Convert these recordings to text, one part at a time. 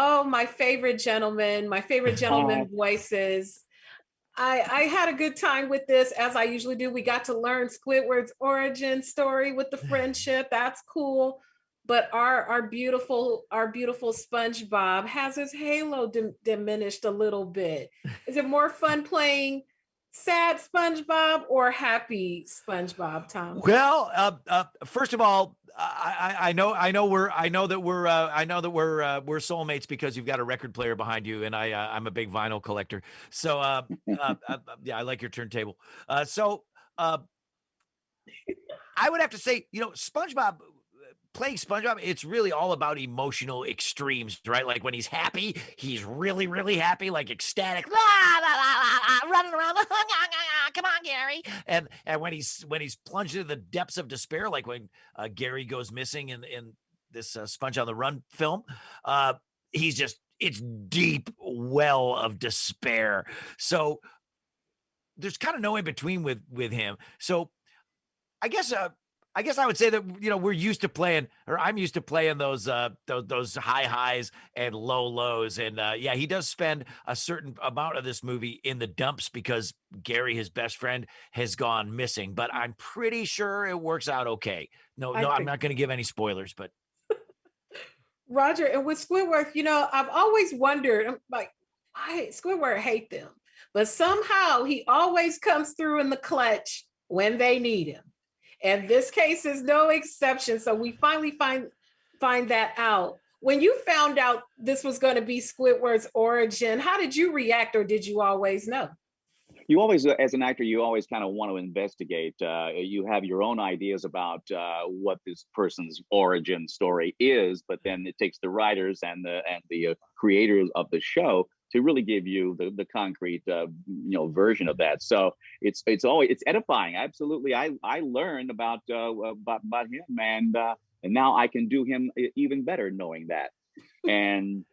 Oh, my favorite gentleman voices. I had a good time with this, as I usually do. We got to learn Squidward's origin story with the friendship. That's cool. But our beautiful SpongeBob has his halo diminished a little bit. Is it more fun playing sad SpongeBob or happy SpongeBob, Tom? Well, first of all, I know that we're soulmates because you've got a record player behind you, and I'm a big vinyl collector. So yeah, I like your turntable. I would have to say, SpongeBob. Playing SpongeBob, it's really all about emotional extremes, right? Like when he's happy, he's really, really happy, like ecstatic, la, la, la, la, la, running around, come on, Gary. And when he's plunged into the depths of despair, like when Gary goes missing in this Sponge on the Run film, it's deep well of despair. So there's kind of no in between with him. So I guess I would say that we're used to playing, or I'm used to playing those high highs and low lows, and yeah, he does spend a certain amount of this movie in the dumps because Gary, his best friend, has gone missing. But I'm pretty sure it works out okay. No, I'm not going to give any spoilers, but Rodger, and with Squidward, I've always wondered, I'm like, why Squidward hate them, but somehow he always comes through in the clutch when they need him. And this case is no exception. So we finally find that out. When you found out this was going to be Squidward's origin, how did you react, or did you always know? You always, as an actor, you always kind of want to investigate. You have your own ideas about what this person's origin story is, but then it takes the writers and the creators of the show to really give you the concrete version of that. So it's edifying. Absolutely, I learned about him, and now I can do him even better knowing that. And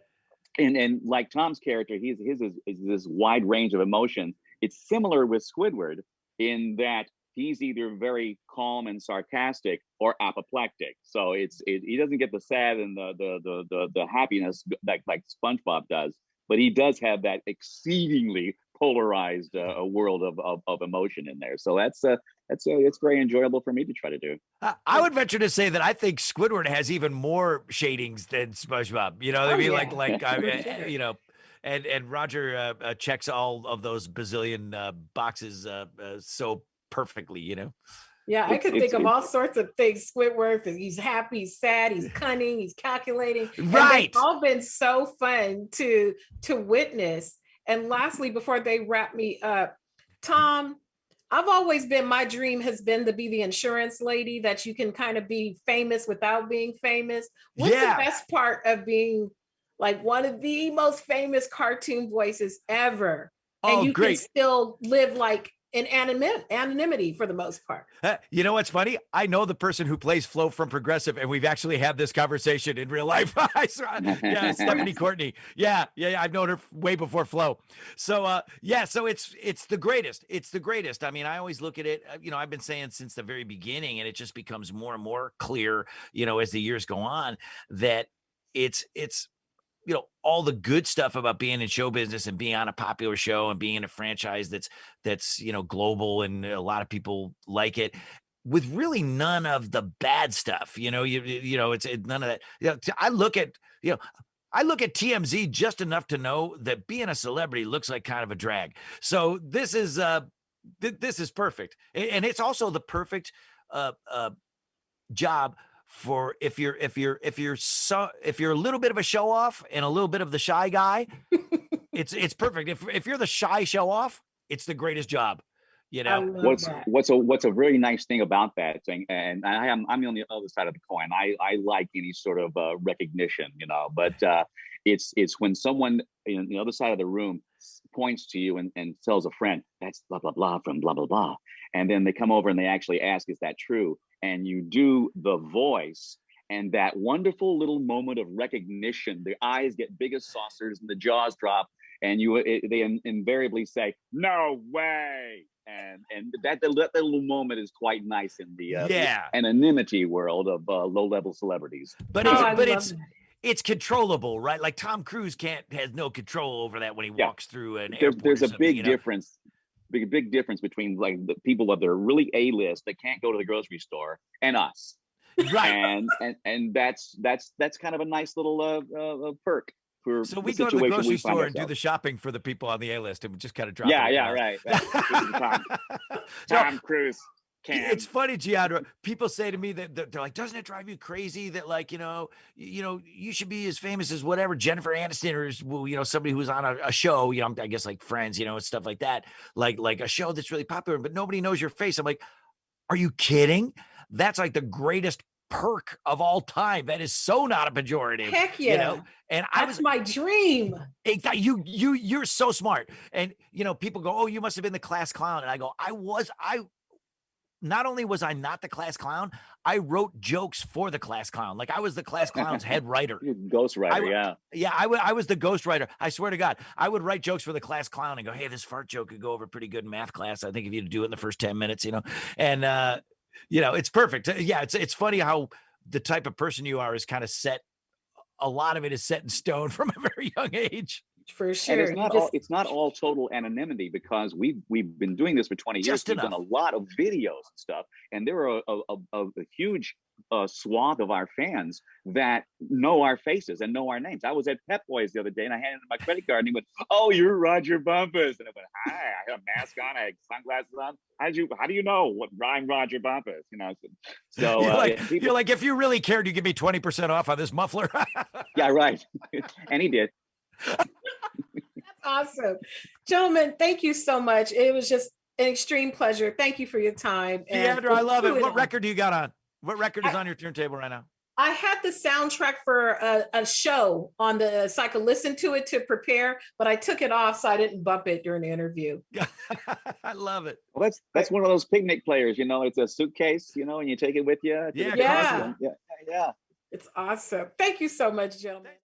like Tom's character, his is this wide range of emotion. It's similar with Squidward in that he's either very calm and sarcastic or apoplectic. So he doesn't get the sad and the happiness like SpongeBob does, but he does have that exceedingly polarized world of emotion in there. So it's very enjoyable for me to try to do. I would venture to say that I think Squidward has even more shadings than SpongeBob. You know what I mean? Yeah. And Rodger checks all of those bazillion boxes so perfectly. Yeah, I could think of all sorts of things. Squidward, he's happy, he's sad, he's cunning, he's calculating. Right. And they've all been so fun to witness. And lastly, before they wrap me up, Tom, my dream has been to be the insurance lady that you can kind of be famous without being famous. What's the best part of being like one of the most famous cartoon voices ever? And you can still live like in anonymity for the most part. You know what's funny? I know the person who plays Flo from Progressive, and we've actually had this conversation in real life. Yeah, Stephanie Courtney. Yeah, I've known her way before Flo. So so it's the greatest. It's the greatest. I mean, I always look at it. I've been saying since the very beginning, and it just becomes more and more clear, as the years go on, that it's all the good stuff about being in show business and being on a popular show and being in a franchise that's global and a lot of people like it, with really none of the bad stuff. It's none of that. I look at TMZ just enough to know that being a celebrity looks like kind of a drag. So this is perfect, and it's also the perfect job for if you're a little bit of a show off and a little bit of the shy guy. it's perfect. If you're the shy show off, it's the greatest job. What's a really nice thing about that thing, and I'm on the other side of the coin. I like any sort of recognition, but it's when someone in the other side of the room points to you and tells a friend, that's blah blah blah from blah blah blah, and then they come over and they actually ask, is that true? And you do the voice, and that wonderful little moment of recognition, the eyes get big as saucers and the jaws drop, and they invariably say, no way. And that little moment is quite nice in the anonymity world of low-level celebrities. But it's controllable, right? Like Tom Cruise has no control over that when he Yeah. walks through an There's airport. a big difference. Big difference between like the people that are really A-list that can't go to the grocery store and us. Right. And that's kind of a nice little perk for So we the go to the situation grocery we find store and do ourselves. the shopping for the people on the A-list, and we just kind of drop Yeah, it. yeah, right. This is Tom Cruise. It's funny, Jeandra. People say to me that they're like, "Doesn't it drive you crazy that like you should be as famous as whatever Jennifer Aniston or somebody who's on a show, I guess like Friends, and stuff like that, like a show that's really popular, but nobody knows your face." I'm like, "Are you kidding? That's like the greatest perk of all time. That is so not a pejorative." Heck yeah. And That's my dream. You're so smart. And people go, "Oh, you must have been the class clown." And I go, I not only was I not the class clown, I wrote jokes for the class clown. Like I was the class clown's head writer. Ghost writer, yeah. Yeah, I was the ghost writer. I swear to God, I would write jokes for the class clown and go, "Hey, this fart joke could go over pretty good in math class. I think if you do it in the first 10 minutes, and it's perfect." Yeah, it's funny how the type of person you are is kind of set. A lot of it is set in stone from a very young age. For sure. And it's not all total anonymity, because we've been doing this for 20 years. We've done a lot of videos and stuff, and there are a huge swath of our fans that know our faces and know our names. I was at Pep Boys the other day, and I handed him my credit card, and he went, "Oh, you're Rodger Bumpass." And I went, "Hi, I have a mask on, I had sunglasses on. How do you know what I'm Rodger Bumpass?" So you're like, "If you really cared, you give me 20% off on this muffler." Yeah, right. And he did. That's awesome. Gentlemen, thank you so much. It was just an extreme pleasure. Thank you for your time. Jeandra, I love it. What record do you got on? What record is on your turntable right now? I had the soundtrack for a show on the, so I could listen to it to prepare, but I took it off so I didn't bump it during the interview. I love it. Well, that's one of those picnic players, it's a suitcase, and you take it with you. Yeah. Yeah. It's awesome. Thank you so much, gentlemen.